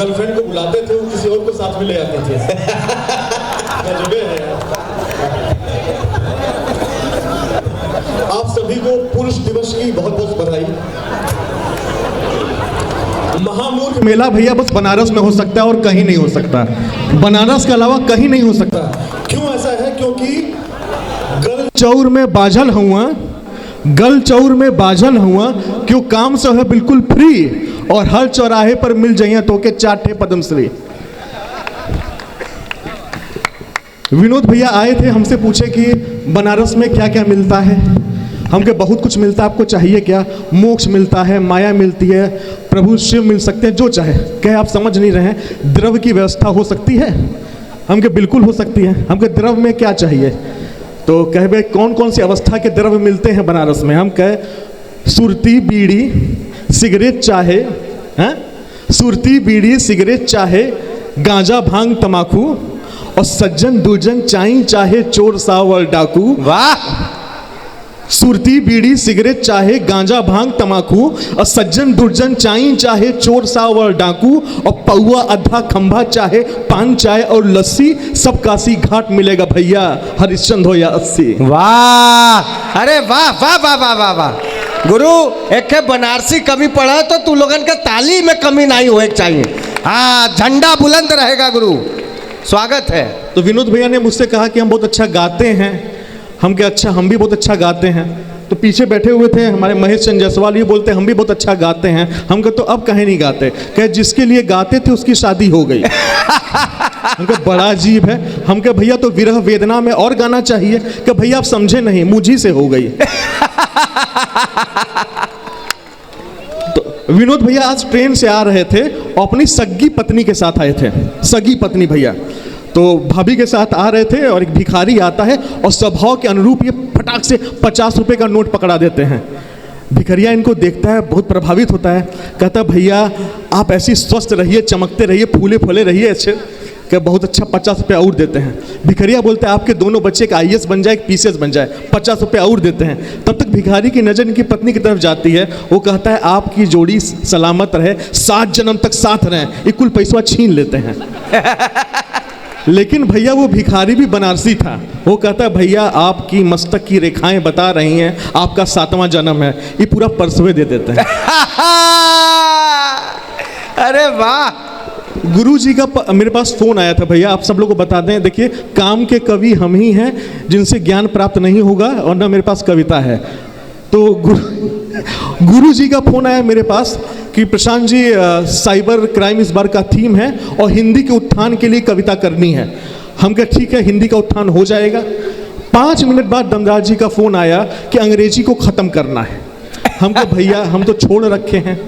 Girlfriend को बुलाते थे, वो किसी और को साथ में ले आते थे। जगह है। आप सभी को पुरुष दिवस की बहुत बहुत बधाई। महामूर्ख मेला भैया बस बनारस में हो सकता है और कहीं नहीं हो सकता, बनारस के अलावा कहीं नहीं हो सकता। क्यों ऐसा है? क्योंकि गल चौर में बाझल हुआ, गल चौर में बाझल हुआ, क्यों काम से है बिल्कुल फ्री और हर चौराहे पर मिल जाइए तो के 4 ठे पद्मश्री। विनोद भैया आए थे, हमसे पूछे कि बनारस में क्या क्या मिलता है। हमके बहुत कुछ मिलता है, आपको चाहिए क्या? मोक्ष मिलता है, माया मिलती है, प्रभु शिव मिल सकते हैं, जो चाहे। कहे आप समझ नहीं रहे हैं, द्रव की व्यवस्था हो सकती है? हमके बिल्कुल हो सकती है। हमके द्रव में क्या चाहिए? तो कहे भाई कौन कौन सी अवस्था के द्रव्य मिलते हैं बनारस में? हम कहे सुरती बीड़ी सिगरेट चाहे, हैं? सुरती बीड़ी सिगरेट चाहे, गांजा भांग तमाकू और सज्जन दुर्जन चाई चाहे चोर सावल डाकू। वाह! सुरती बीड़ी सिगरेट चाहे, गांजा भांग तमाकू और सज्जन दुर्जन चाई चाहे चोर सावल डाकू और पौआ अद्धा खंभा चाहे पान चाय और लस्सी, सब काशी घाट मिलेगा भैया, हरिश्चंद्र हो या 80। वाह! अरे वाह वाह वाह वाह वाह वाह! गुरु एक बनारसी कवि पढ़ा तो तू लोगन का ताली में कमी नहीं होए चाहिए। हाँ, झंडा बुलंद रहेगा गुरु। स्वागत है। तो विनोद भैया ने मुझसे कहा कि हम बहुत अच्छा गाते हैं। हम क्या अच्छा, हम भी बहुत अच्छा गाते हैं। तो पीछे बैठे हुए थे हमारे महेश चंद जायसवाल, ये बोलते हम भी बहुत अच्छा गाते हैं। हम कहे तो अब कहे नहीं गाते? कहे जिसके लिए गाते थे उसकी शादी हो गई। हमको बड़ा अजीब है। हम कहे भैया तो विरह वेदना में और गाना चाहिए। कि भैया आप समझे नहीं, मुझी से हो गई। तो विनोद भैया आज ट्रेन से आ रहे थे और अपनी सगी पत्नी के साथ आए थे। सगी पत्नी भैया तो भाभी के साथ आ रहे थे और एक भिखारी आता है और स्वभाव के अनुरूप ये फटाक से 50 रुपए का नोट पकड़ा देते हैं। भिखरिया इनको देखता है, बहुत प्रभावित होता है, कहता भैया आप ऐसी स्वस्थ रहिए, चमकते रहिए, फूले फूले रहिए, अच्छे कि बहुत अच्छा 50 रुपये और देते हैं। भिखरिया बोलते हैं आपके दोनों बच्चे का IAS बन जाए, PCS बन जाए, 50 रुपये और देते हैं। तब तक भिखारी की नज़र इनकी पत्नी की तरफ जाती है। वो कहता है आपकी जोड़ी सलामत रहे, 7 जन्म तक साथ रहें। ये कुल पैसा छीन लेते हैं। लेकिन भैया वो भिखारी भी बनारसी था। वो कहता है भैया आपकी मस्तक की रेखाएं बता रही हैं आपका 7वां जन्म है। ये पूरा परसवे दे देते हैं। अरे वाह! गुरुजी का मेरे पास फ़ोन आया था भैया, आप सब लोगों को बता दें। देखिए काम के कवि हम ही हैं जिनसे ज्ञान प्राप्त नहीं होगा और ना मेरे पास कविता है। तो गुरुजी का फ़ोन आया मेरे पास कि प्रशांत जी साइबर क्राइम इस बार का थीम है और हिंदी के उत्थान के लिए कविता करनी है। हम कहा ठीक है, हिंदी का उत्थान हो जाएगा। 5 मिनट बाद दमराज जी का फ़ोन आया कि अंग्रेजी को ख़त्म करना है। हम कहा भैया हम तो छोड़ रखे हैं।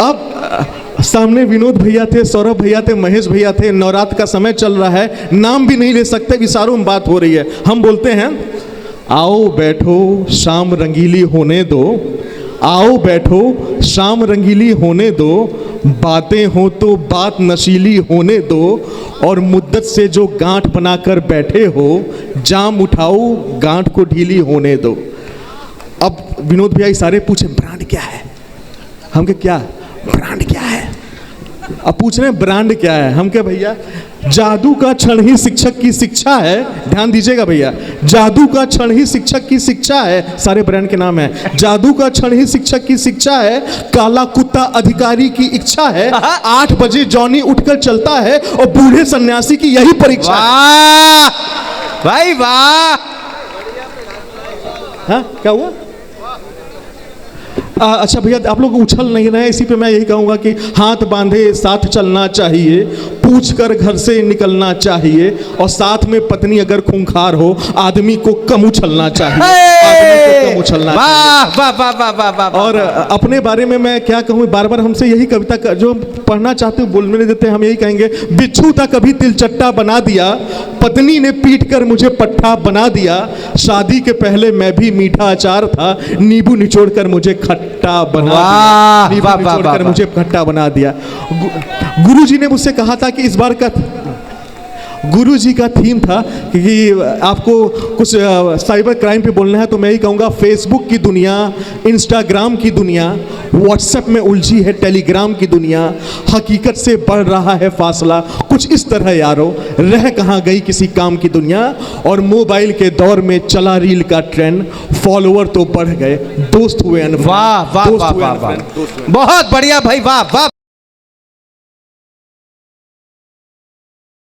अब सामने विनोद भैया थे, सौरभ भैया थे, महेश भैया थे। नवरात्र का समय चल रहा है, नाम भी नहीं ले सकते, विचारों में बात हो रही है। हम बोलते हैं आओ बैठो शाम रंगीली होने दो, आओ बैठो शाम रंगीली होने दो, बातें हो तो बात नशीली होने दो, और मुद्दत से जो गांठ बनाकर बैठे हो, जाम उठाओ गांठ को ढीली होने दो। अब विनोद भैया इशारे पूछे ब्रांड क्या है? हम के क्या ब्रांड क्या है? अब पूछ रहे हैं ब्रांड क्या है? हम क्या भैया जादू का क्षण ही शिक्षक की शिक्षा है। ध्यान दीजिएगा भैया, जादू का क्षण ही शिक्षक की शिक्षा है। सारे ब्रांड के नाम है। जादू का क्षण ही शिक्षक की शिक्षा है, काला कुत्ता अधिकारी की इच्छा है, 8 बजे जॉनी उठकर चलता है और बूढ़े सन्यासी की यही परीक्षा है। भाई वाह! हाँ क्या हुआ? अच्छा भैया आप लोग उछल नहीं रहे, इसी पे मैं यही कहूँगा कि हाथ बांधे साथ चलना चाहिए, पूछ कर घर से निकलना चाहिए, और साथ में पत्नी अगर खूंखार हो आदमी को कम उछलना चाहिए। आदमी को कम उछलना चाहिए। वाह वाह वाह वाह वाह! और अपने बारे में मैं क्या कहूँ, बार बार हमसे यही कविता जो पढ़ना चाहते हो बोलने देते हैं। हम यही कहेंगे बिच्छू था कभी तिलचट्टा बना दिया, पत्नी ने पीट कर मुझे पट्टा बना दिया, शादी के पहले मैं भी मीठा अचार था, नींबू निचोड़ कर मुझे खट्टा बना दिया, नींबू निचोड़ कर मुझे खट्टा बना दिया। गुरुजी ने मुझसे कहा था कि इस बार का गुरु जी का थीम था कि आपको कुछ साइबर क्राइम पे बोलना है, तो मैं ही कहूँगा फेसबुक की दुनिया, इंस्टाग्राम की दुनिया, व्हाट्सएप में उलझी है टेलीग्राम की दुनिया, हकीकत से बढ़ रहा है फासला, कुछ इस तरह यारो, रह कहाँ गई किसी काम की दुनिया, और मोबाइल के दौर में चला रील का ट्रेंड, फॉलोअर तो बढ़ गए, दोस्त हुए अनफ्रेंड, वाह वाह दोस्त वाह हुए वाह अनफ्रेंड, वाह, दोस्त हुए बहुत बढ़िया भाई, वाह वाह।